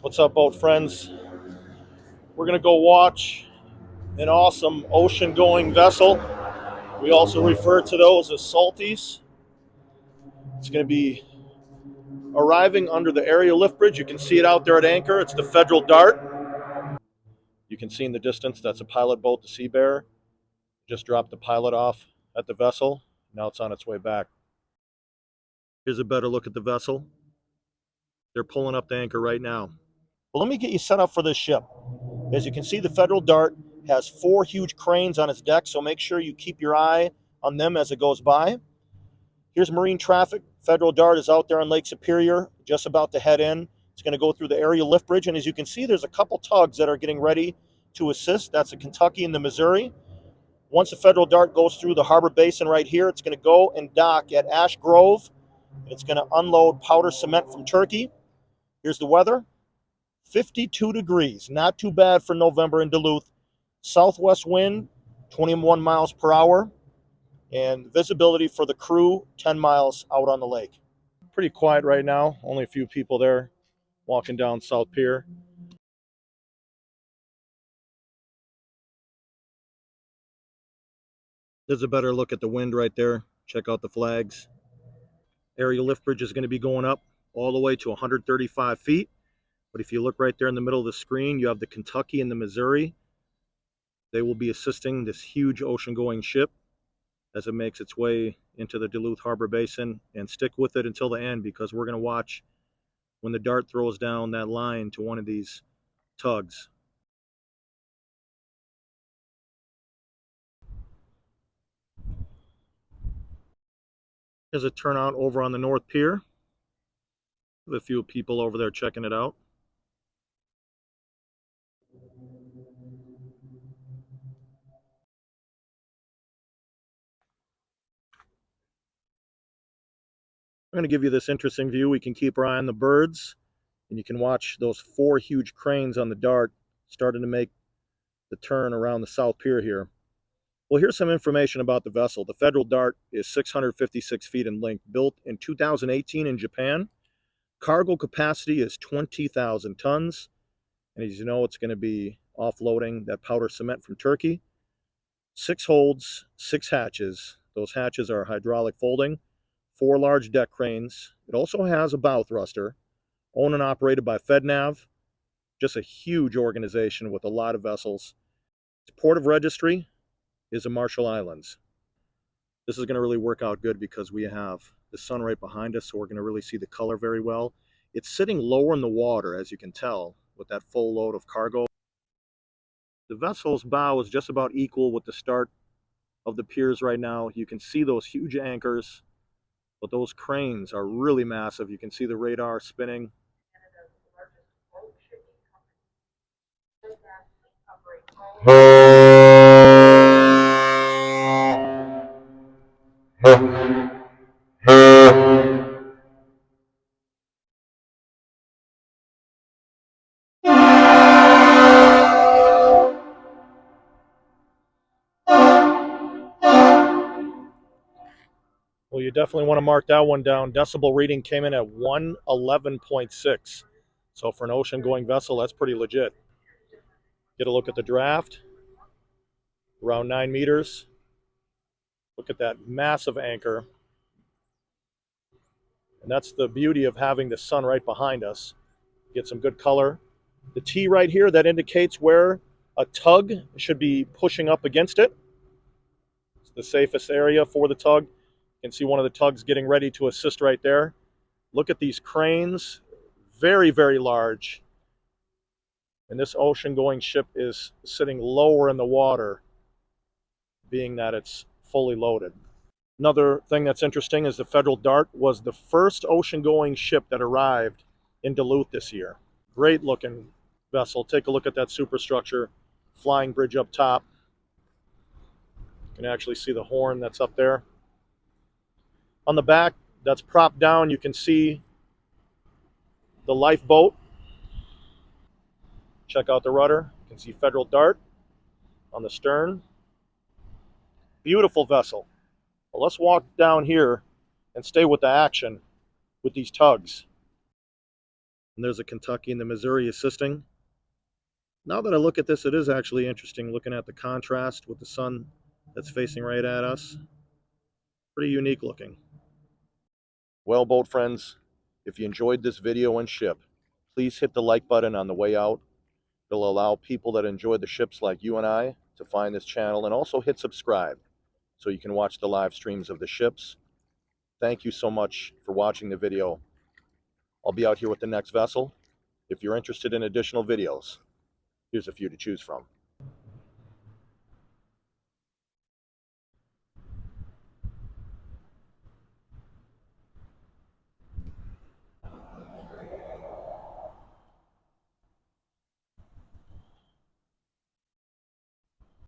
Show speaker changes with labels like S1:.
S1: What's up, boat friends? We're going to go watch an awesome ocean going vessel. We also refer to those as salties. It's going to be arriving under the area lift bridge. You can see it out there at anchor. It's the Federal Dart. You can see in the distance that's a pilot boat, the Sea Bear. Just dropped the pilot off at the vessel. Now it's on its way back. Here's a better look at the vessel. They're pulling up the anchor right now. Well, let me get you set up for this ship. As you can see, the Federal Dart has 4 huge cranes on its deck, so make sure you keep your eye on them as it goes by. Here's marine traffic. Federal Dart is out there on Lake Superior, just about to head in. It's going to go through the area lift bridge, and as you can see, there's a couple tugs that are getting ready to assist. That's the Kentucky and the Missouri. Once the Federal Dart goes through the harbor basin right here, it's going to go and dock at Ash Grove. It's going to unload powder cement from Turkey. Here's the weather. 52 degrees, not too bad for November in Duluth. Southwest wind, 21 miles per hour, and visibility for the crew, 10 miles out on the lake. Pretty quiet right now, only a few people there walking down South Pier. There's a better look at the wind right there. Check out the flags. Area lift bridge is going to be going up all the way to 135 feet. But if you look right there in the middle of the screen, you have the Kentucky and the Missouri. They will be assisting this huge ocean-going ship as it makes its way into the Duluth Harbor Basin, and stick with it until the end because we're going to watch when the Dart throws down that line to one of these tugs. Here's a turnout over on the North Pier with a few people over there checking it out. I'm going to give you this interesting view. We can keep our eye on the birds, and you can watch those 4 huge cranes on the Dart starting to make the turn around the South Pier here. Well, here's some information about the vessel. The Federal Dart is 656 feet in length, built in 2018 in Japan. Cargo capacity is 20,000 tons. And as you know, it's going to be offloading that powder cement from Turkey. 6 holds, 6 hatches. Those hatches are hydraulic folding, 4 large deck cranes. It also has a bow thruster, owned and operated by FedNav. Just a huge organization with a lot of vessels. Its port of registry is the Marshall Islands. This is going to really work out good because we have the sun right behind us, so we're going to really see the color very well. It's sitting lower in the water, as you can tell, with that full load of cargo. The vessel's bow is just about equal with the start of the piers right now. You can see those huge anchors, but those cranes are really massive. You can see the radar spinning. Well, you definitely want to mark that one down. Decibel reading came in at 111.6. So for an ocean-going vessel, that's pretty legit. Get a look at the draft, around 9 meters. Look at that massive anchor. And that's the beauty of having the sun right behind us. Get some good color. The T right here, that indicates where a tug should be pushing up against it. It's the safest area for the tug. You can see one of the tugs getting ready to assist right there. Look at these cranes, very, very large. And this ocean-going ship is sitting lower in the water, being that it's fully loaded. Another thing that's interesting is the Federal Dart was the first ocean-going ship that arrived in Duluth this year. Great looking vessel. Take a look at that superstructure, flying bridge up top. You can actually see the horn that's up there. On the back, that's propped down, you can see the lifeboat. Check out the rudder. You can see Federal Dart on the stern. Beautiful vessel. Well, let's walk down here and stay with the action with these tugs. And there's a Kentucky and the Missouri assisting. Now that I look at this, it is actually interesting looking at the contrast with the sun that's facing right at us. Pretty unique looking. Well, boat friends, if you enjoyed this video and ship, please hit the like button on the way out. It'll allow people that enjoy the ships like you and I to find this channel, and also hit subscribe so you can watch the live streams of the ships. Thank you so much for watching the video. I'll be out here with the next vessel. If you're interested in additional videos, here's a few to choose from.